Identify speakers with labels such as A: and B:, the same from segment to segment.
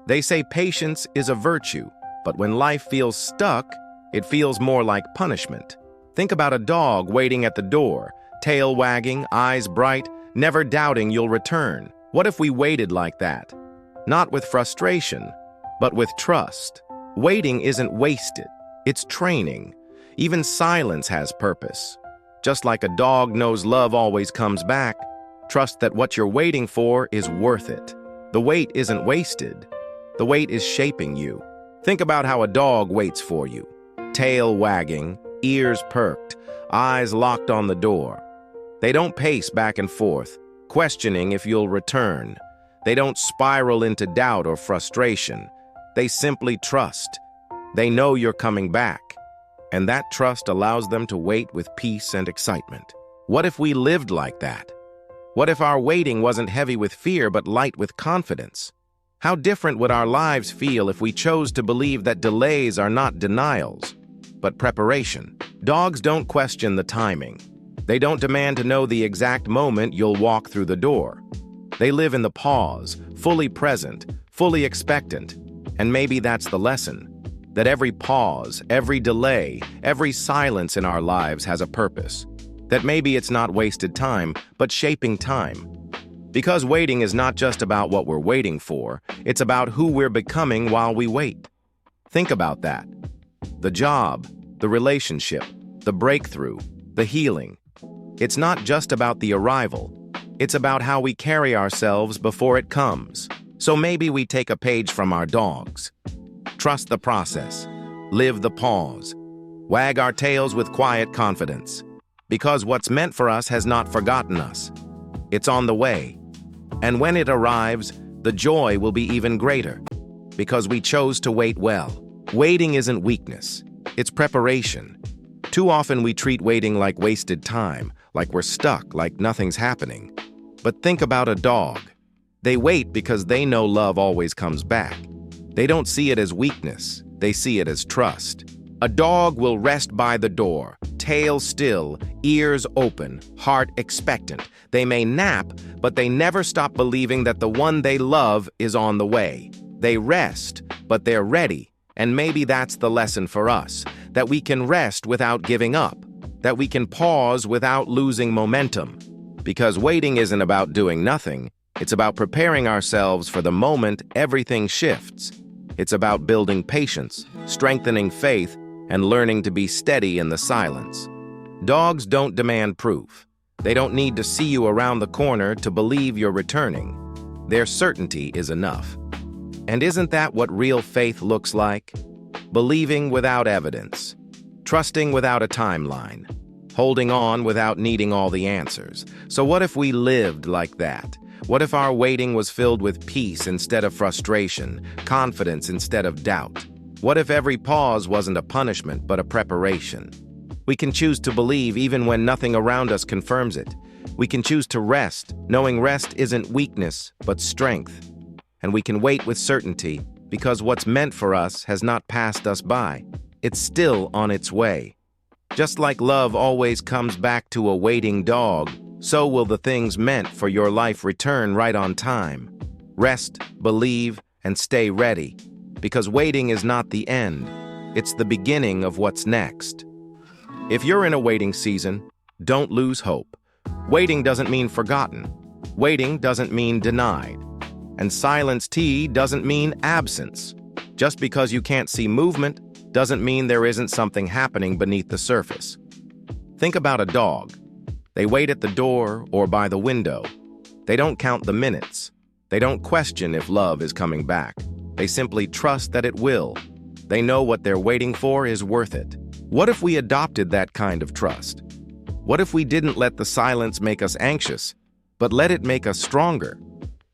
A: They say patience is a virtue, but when life feels stuck, it feels more like punishment. Think about a dog waiting at the door, tail wagging, eyes bright, never doubting you'll return. What if we waited like that? Not with frustration, but with trust. Waiting isn't wasted, it's training. Even silence has purpose. Just like a dog knows love always comes back, trust that what you're waiting for is worth it. The wait isn't wasted. The wait is shaping you. Think about how a dog waits for you. Tail wagging, ears perked, eyes locked on the door. They don't pace back and forth, questioning if you'll return. They don't spiral into doubt or frustration. They simply trust. They know you're coming back. And that trust allows them to wait with peace and excitement. What if we lived like that? What if our waiting wasn't heavy with fear but light with confidence? How different would our lives feel if we chose to believe that delays are not denials, but preparation? Dogs don't question the timing. They don't demand to know the exact moment you'll walk through the door. They live in the pause, fully present, fully expectant. And maybe that's the lesson, that every pause, every delay, every silence in our lives has a purpose. That maybe it's not wasted time, but shaping time. Because waiting is not just about what we're waiting for, it's about who we're becoming while we wait. Think about that. The job, the relationship, the breakthrough, the healing. It's not just about the arrival. It's about how we carry ourselves before it comes. So maybe we take a page from our dogs. Trust the process. Live the pause. Wag our tails with quiet confidence. Because what's meant for us has not forgotten us. It's on the way. And when it arrives, the joy will be even greater. Because we chose to wait well. Waiting isn't weakness. It's preparation. Too often we treat waiting like wasted time, like we're stuck, like nothing's happening. But think about a dog. They wait because they know love always comes back. They don't see it as weakness. They see it as trust. A dog will rest by the door, tail still, ears open, heart expectant. They may nap, but they never stop believing that the one they love is on the way. They rest, but they're ready. And maybe that's the lesson for us, that we can rest without giving up, that we can pause without losing momentum. Because waiting isn't about doing nothing. It's about preparing ourselves for the moment everything shifts. It's about building patience, strengthening faith, and learning to be steady in the silence. Dogs don't demand proof. They don't need to see you around the corner to believe you're returning. Their certainty is enough. And isn't that what real faith looks like? Believing without evidence, trusting without a timeline, holding on without needing all the answers. So what if we lived like that? What if our waiting was filled with peace instead of frustration, confidence instead of doubt? What if every pause wasn't a punishment but a preparation? We can choose to believe even when nothing around us confirms it. We can choose to rest, knowing rest isn't weakness but strength. And we can wait with certainty because what's meant for us has not passed us by. It's still on its way. Just like love always comes back to a waiting dog, so will the things meant for your life return right on time. Rest, believe, and stay ready. Because waiting is not the end. It's the beginning of what's next. If you're in a waiting season, don't lose hope. Waiting doesn't mean forgotten. Waiting doesn't mean denied. And silence T doesn't mean absence. Just because you can't see movement doesn't mean there isn't something happening beneath the surface. Think about a dog. They wait at the door or by the window. They don't count the minutes. They don't question if love is coming back. They simply trust that it will. They know what they're waiting for is worth it. What if we adopted that kind of trust? What if we didn't let the silence make us anxious, but let it make us stronger?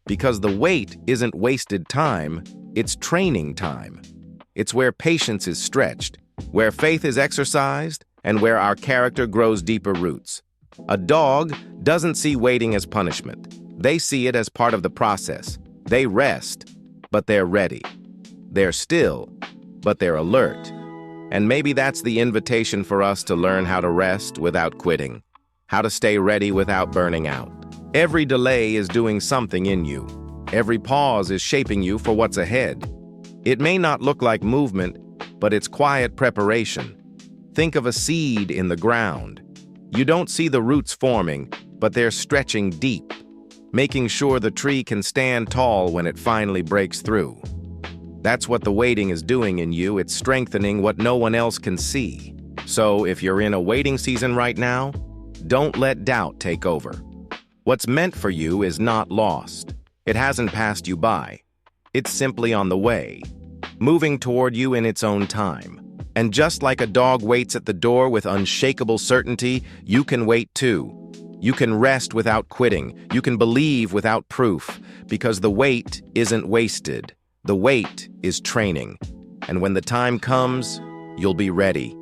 A: Because the wait isn't wasted time, it's training time. It's where patience is stretched, where faith is exercised, and where our character grows deeper roots. A dog doesn't see waiting as punishment. They see it as part of the process. They rest, but they're ready. They're still, but they're alert. And maybe that's the invitation for us to learn how to rest without quitting, how to stay ready without burning out. Every delay is doing something in you. Every pause is shaping you for what's ahead. It may not look like movement, but it's quiet preparation. Think of a seed in the ground. You don't see the roots forming, but they're stretching deep, making sure the tree can stand tall when it finally breaks through. That's what the waiting is doing in you. It's strengthening what no one else can see. So if you're in a waiting season right now, don't let doubt take over. What's meant for you is not lost. It hasn't passed you by. It's simply on the way, moving toward you in its own time. And just like a dog waits at the door with unshakable certainty, you can wait too. You can rest without quitting. You can believe without proof, because the wait isn't wasted. The wait is training. And when the time comes, you'll be ready.